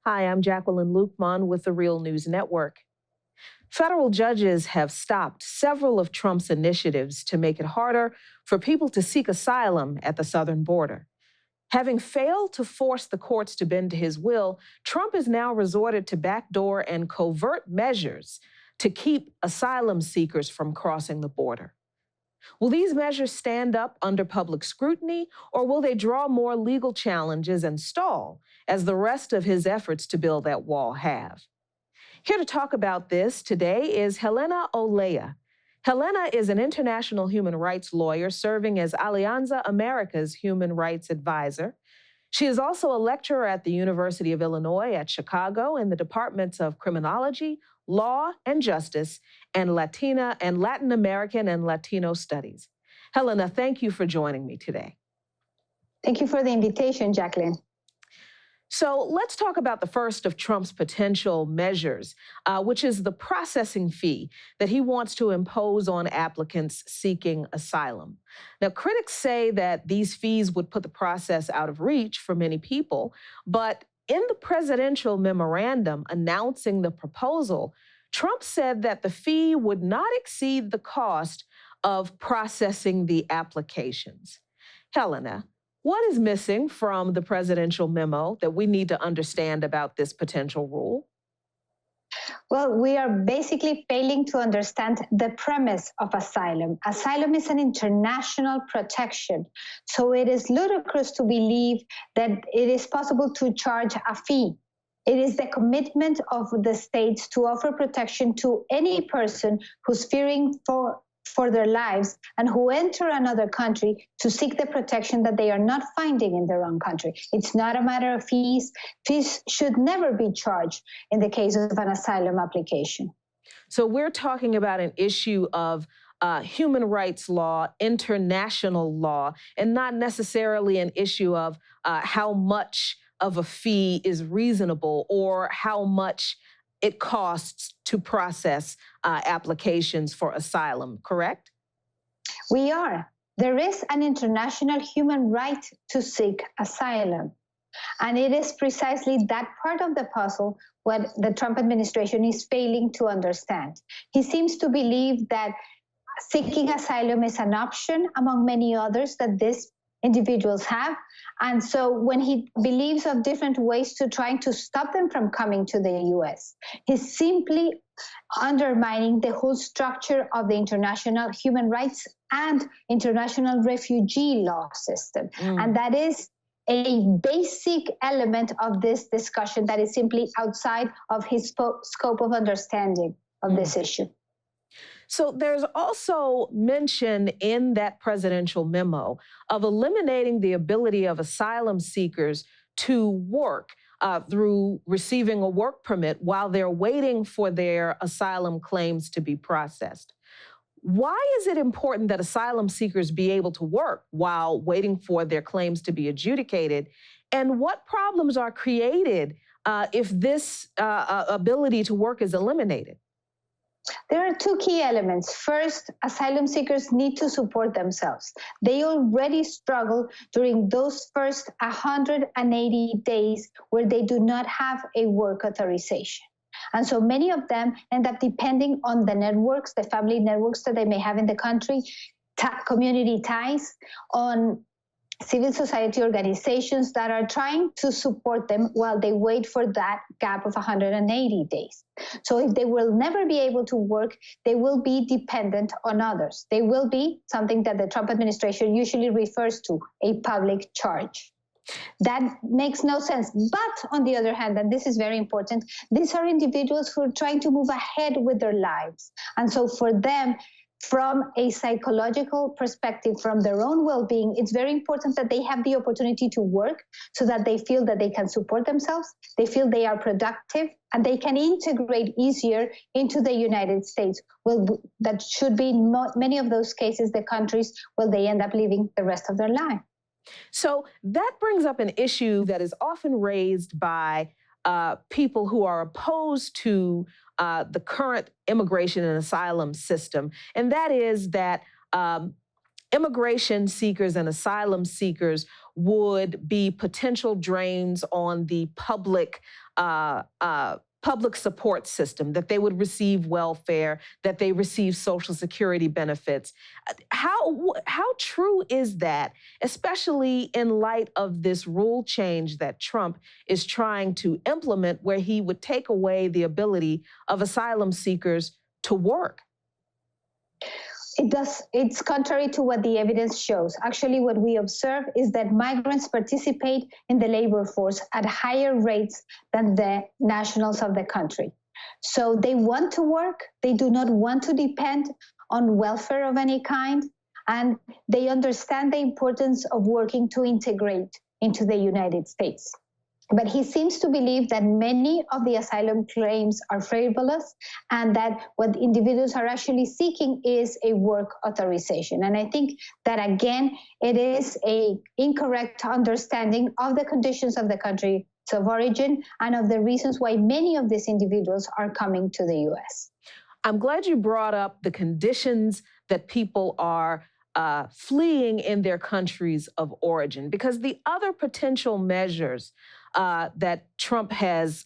Hi, I'm Jacqueline Luqman with the Real News Network. Federal judges have stopped several of Trump's initiatives to make it harder for people to seek asylum at the southern border. Having failed to force the courts to bend to his will, Trump has now resorted to backdoor and covert measures to keep asylum seekers from crossing the border. Will these measures stand up under public scrutiny, or will they draw more legal challenges and stall, as the rest of his efforts to build that wall have? Here to talk about this today is Helena Olea. Helena is an international human rights lawyer serving as Alianza America's human rights advisor. She is also a lecturer at the University of Illinois at Chicago in the departments of criminology, law and justice, and Latin American and Latino studies. Helena, thank you for joining me today. Thank you for the invitation, Jacqueline. So let's talk about the first of Trump's potential measures, which is the processing fee that he wants to impose on applicants seeking asylum. Now, critics say that these fees would put the process out of reach for many people, but in the presidential memorandum announcing the proposal, Trump said that the fee would not exceed the cost of processing the applications. Helena, what is missing from the presidential memo that we need to understand about this potential rule? Well, we are basically failing to understand the premise of asylum. Asylum is an international protection, so it is ludicrous to believe that it is possible to charge a fee. It is the commitment of the states to offer protection to any person who's fearing for their lives and who enter another country to seek the protection that they are not finding in their own country. It's not a matter of fees. Fees should never be charged in the case of an asylum application. So we're talking about an issue of human rights law, international law, and not necessarily an issue of how much of a fee is reasonable or how much it costs to process applications for asylum, correct? We are. There is an international human right to seek asylum. And it is precisely that part of the puzzle what the Trump administration is failing to understand. He seems to believe that seeking asylum is an option among many others that these individuals have. And so when he believes of different ways to trying to stop them from coming to the US, he's simply undermining the whole structure of the international human rights and international refugee law system. And that is a basic element of this discussion that is simply outside of his scope of understanding of this issue. So there's also mention in that presidential memo of eliminating the ability of asylum seekers to work through receiving a work permit while they're waiting for their asylum claims to be processed. Why is it important that asylum seekers be able to work while waiting for their claims to be adjudicated? And what problems are created if this ability to work is eliminated? There are two key elements. First, asylum seekers need to support themselves. They already struggle during those first 180 days where they do not have a work authorization. And so many of them end up depending on the networks, the family networks that they may have in the country, community ties, on civil society organizations that are trying to support them while they wait for that gap of 180 days. So if they will never be able to work, they will be dependent on others. They will be something that the Trump administration usually refers to, a public charge. That makes no sense. But on the other hand, and this is very important, these are individuals who are trying to move ahead with their lives. And so for them, from a psychological perspective, from their own well-being, it's very important that they have the opportunity to work so that they feel that they can support themselves, they feel they are productive, and they can integrate easier into the United States. Well, that should be in many of those cases the countries where they end up living the rest of their life. So that brings up an issue that is often raised by people who are opposed to the current immigration and asylum system, and that is that immigration seekers and asylum seekers would be potential drains on the public support system, that they would receive welfare, that they receive Social Security benefits. How true is that, especially in light of this rule change that Trump is trying to implement, where he would take away the ability of asylum seekers to work? It's contrary to what the evidence shows. Actually, what we observe is that migrants participate in the labor force at higher rates than the nationals of the country. So they want to work, they do not want to depend on welfare of any kind, and they understand the importance of working to integrate into the United States. But he seems to believe that many of the asylum claims are frivolous and that what individuals are actually seeking is a work authorization. And I think that, again, it is an incorrect understanding of the conditions of the country of origin and of the reasons why many of these individuals are coming to the U.S. I'm glad you brought up the conditions that people are fleeing in their countries of origin, because the other potential measures that Trump has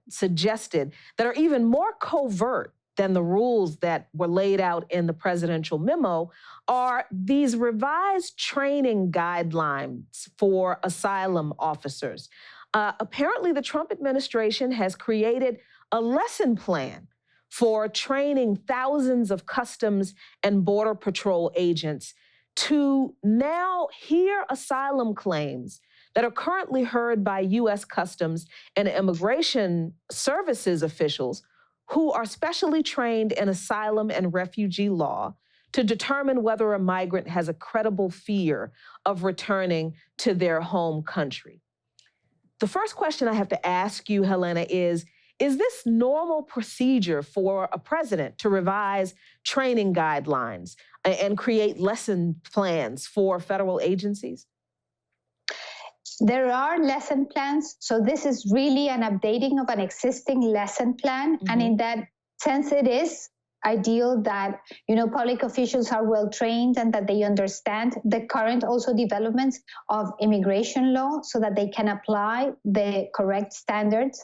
suggested that are even more covert than the rules that were laid out in the presidential memo are these revised training guidelines for asylum officers. Apparently, the Trump administration has created a lesson plan for training thousands of Customs and Border Patrol agents to now hear asylum claims that are currently heard by U.S. Customs and Immigration Services officials who are specially trained in asylum and refugee law to determine whether a migrant has a credible fear of returning to their home country. The first question I have to ask you, Helena, is this normal procedure for a president to revise training guidelines and create lesson plans for federal agencies? There are lesson plans. So this is really an updating of an existing lesson plan. Mm-hmm. And in that sense, it is ideal that, public officials are well trained and that they understand the current also developments of immigration law so that they can apply the correct standards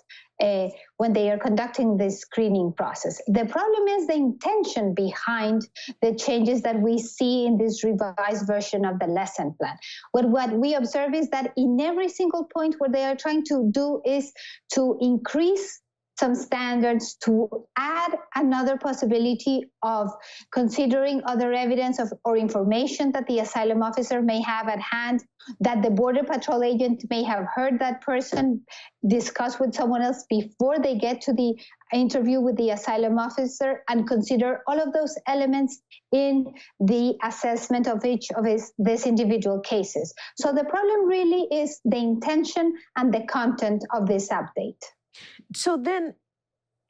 when they are conducting this screening process. The problem is the intention behind the changes that we see in this revised version of the lesson plan. What we observe is that in every single point what they are trying to do is to increase some standards, to add another possibility of considering other evidence or information that the asylum officer may have at hand, that the Border Patrol agent may have heard that person discuss with someone else before they get to the interview with the asylum officer, and consider all of those elements in the assessment of each of these individual cases. So the problem really is the intention and the content of this update. So then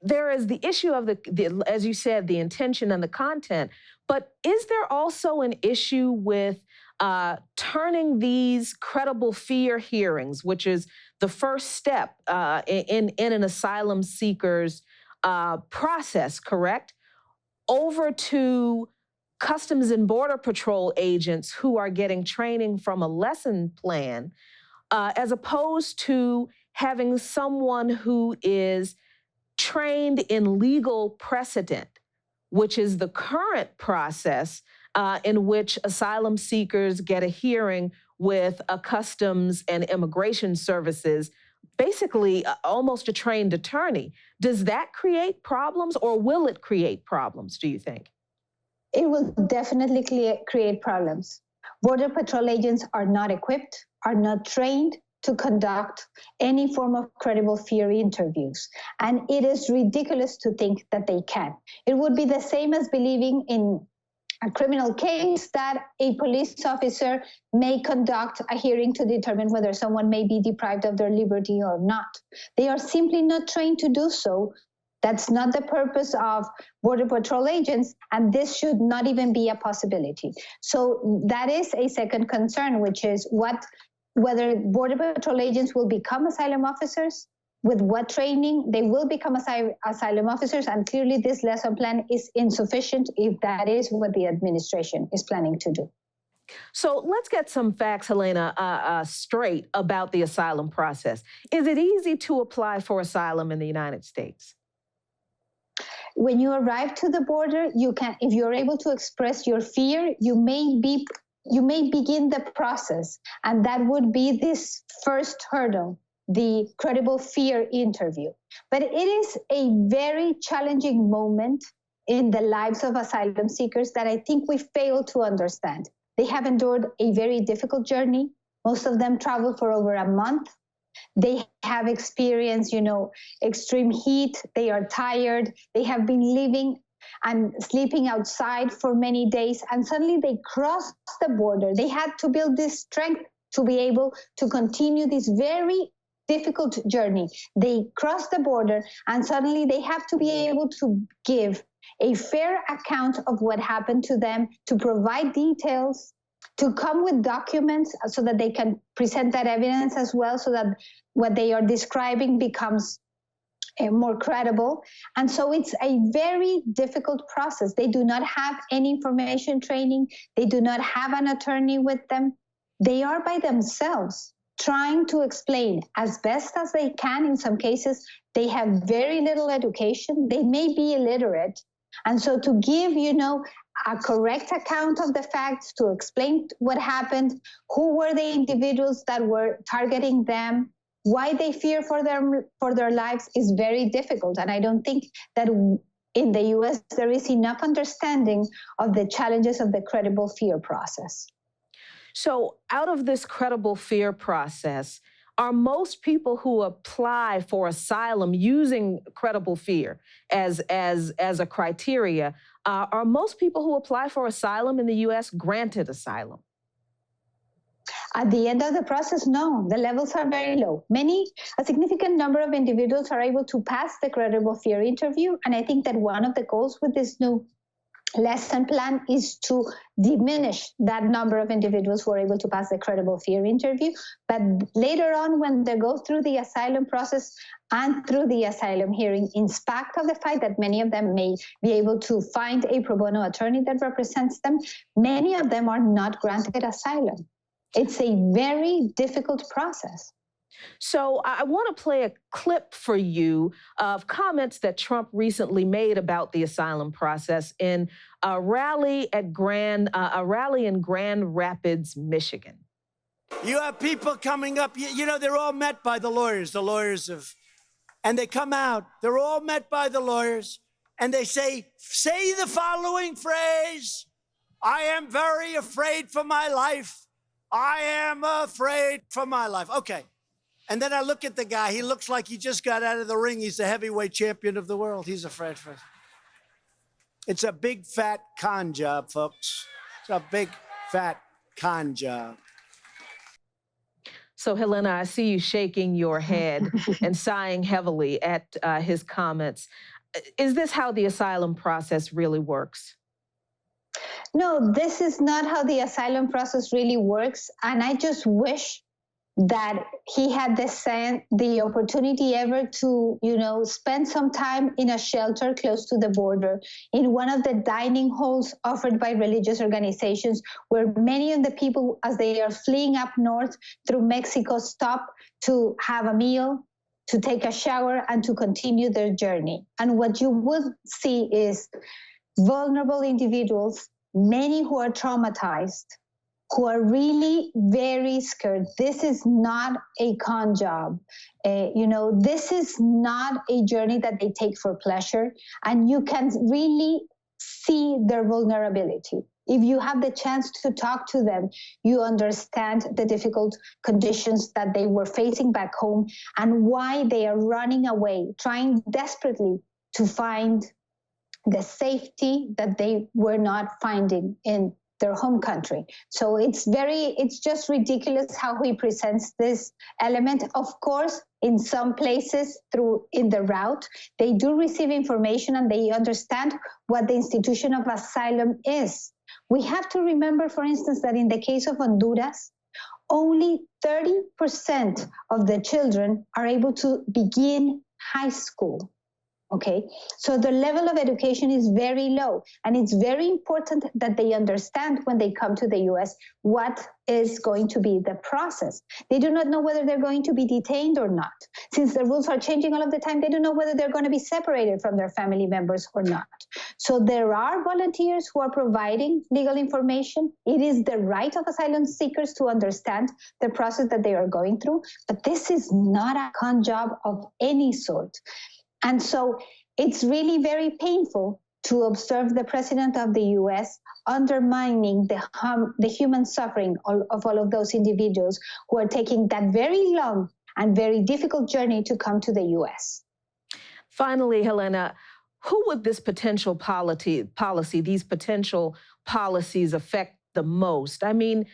there is the issue of the, as you said, the intention and the content, but is there also an issue with turning these credible fear hearings, which is the first step in an asylum seeker's process, correct, over to Customs and Border Patrol agents who are getting training from a lesson plan, as opposed to having someone who is trained in legal precedent, which is the current process in which asylum seekers get a hearing with a Customs and Immigration Services, basically almost a trained attorney. Does that create problems, or will it create problems, do you think? It will definitely create problems. Border Patrol agents are not equipped, are not trained to conduct any form of credible fear interviews. And it is ridiculous to think that they can. It would be the same as believing in a criminal case that a police officer may conduct a hearing to determine whether someone may be deprived of their liberty or not. They are simply not trained to do so. That's not the purpose of Border Patrol agents, and this should not even be a possibility. So that is a second concern, which is whether Border Patrol agents will become asylum officers, with what training they will become asylum officers, and clearly this lesson plan is insufficient if that is what the administration is planning to do. So let's get some facts, Helena, straight about the asylum process. Is it easy to apply for asylum in the United States? When you arrive to the border, you can, if you're able to express your fear, you may begin the process, and that would be this first hurdle, the credible fear interview. But it is a very challenging moment in the lives of asylum seekers that I think we fail to understand. They have endured a very difficult journey. Most of them travel for over a month. They have experienced, extreme heat. They are tired. They have been living and sleeping outside for many days. And suddenly they crossed the border. They had to build this strength to be able to continue this very difficult journey. They cross the border, and suddenly they have to be able to give a fair account of what happened to them, to provide details, to come with documents so that they can present that evidence as well, so that what they are describing becomes more credible. And so it's a very difficult process. They do not have any information training. They do not have an attorney with them. They are by themselves trying to explain as best as they can. In some cases, they have very little education. They may be illiterate. And so to give, a correct account of the facts, to explain what happened, who were the individuals that were targeting them, why they fear for their lives, is very difficult. And I don't think that in the US there is enough understanding of the challenges of the credible fear process. So out of this credible fear process, are most people who apply for asylum using credible fear as a criteria? Are most people who apply for asylum in the U.S. granted asylum? At the end of the process, no, the levels are very low. A significant number of individuals are able to pass the credible fear interview. And I think that one of the goals with this new lesson plan is to diminish that number of individuals who are able to pass the credible fear interview. But later on, when they go through the asylum process and through the asylum hearing, in spite of the fact that many of them may be able to find a pro bono attorney that represents them, many of them are not granted asylum. It's a very difficult process. So I want to play a clip for you of comments that Trump recently made about the asylum process in a rally in Grand Rapids, Michigan. You have people coming up, they're all met by the lawyers and they come out, they're all met by the lawyers, and they say the following phrase: I am very afraid for my life. I am afraid for my life. Okay. And then I look at the guy. He looks like he just got out of the ring. He's the heavyweight champion of the world. He's afraid for it. It's a big, fat con job, folks. It's a big, fat con job. So, Helena, I see you shaking your head and sighing heavily at his comments. Is this how the asylum process really works? No, this is not how the asylum process really works. And I just wish that he had the opportunity ever to, spend some time in a shelter close to the border, in one of the dining halls offered by religious organizations, where many of the people, as they are fleeing up north through Mexico, stop to have a meal, to take a shower, and to continue their journey. And what you would see is vulnerable individuals, many who are traumatized, who are really very scared. This is not a con job. This is not a journey that they take for pleasure. And you can really see their vulnerability. If you have the chance to talk to them, you understand the difficult conditions that they were facing back home and why they are running away, trying desperately to find the safety that they were not finding in their home country. So it's just ridiculous how he presents this element. Of course, in some places in the route, they do receive information and they understand what the institution of asylum is. We have to remember, for instance, that in the case of Honduras, only 30% of the children are able to begin high school. Okay, so the level of education is very low, and it's very important that they understand when they come to the US what is going to be the process. They do not know whether they're going to be detained or not. Since the rules are changing all of the time, they don't know whether they're going to be separated from their family members or not. So there are volunteers who are providing legal information. It is the right of asylum seekers to understand the process that they are going through, but this is not a con job of any sort. And so it's really very painful to observe the president of the US undermining the human suffering of all of those individuals who are taking that very long and very difficult journey to come to the US. Finally, Helena, who would this potential policy, these potential policies affect the most? I mean,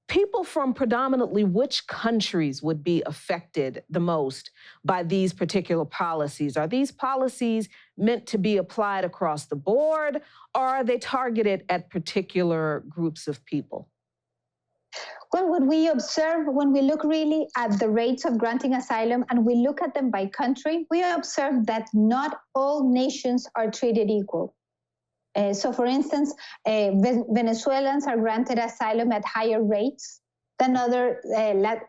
people from predominantly which countries would be affected the most by these particular policies? Are these policies meant to be applied across the board, or are they targeted at particular groups of people? Well, what we observe when we look really at the rates of granting asylum and we look at them by country, we observe that not all nations are treated equal. So, for instance, Venezuelans are granted asylum at higher rates than other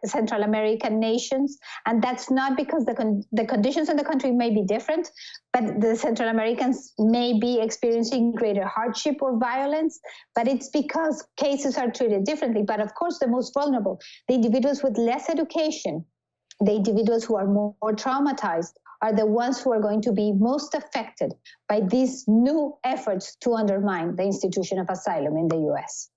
Central American nations. And that's not because the conditions in the country may be different, but the Central Americans may be experiencing greater hardship or violence, but it's because cases are treated differently. But of course, the most vulnerable, the individuals with less education, the individuals who are more traumatized, are the ones who are going to be most affected by these new efforts to undermine the institution of asylum in the US.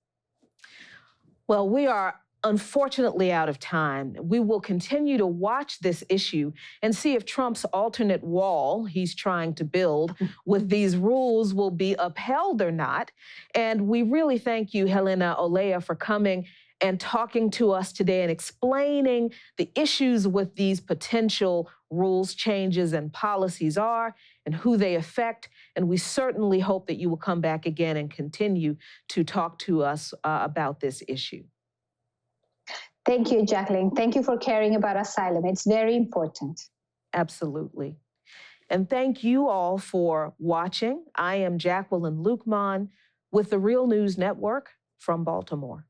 Well, we are unfortunately out of time. We will continue to watch this issue and see if Trump's alternate wall he's trying to build with these rules will be upheld or not. And we really thank you, Helena Olea, for coming and talking to us today and explaining the issues with these potential rules changes and policies are and who they affect. And we certainly hope that you will come back again and continue to talk to us about this issue. Thank you, Jacqueline. Thank you for caring about asylum. It's very important. Absolutely. And thank you all for watching. I am Jacqueline Luqman with the Real News Network from Baltimore.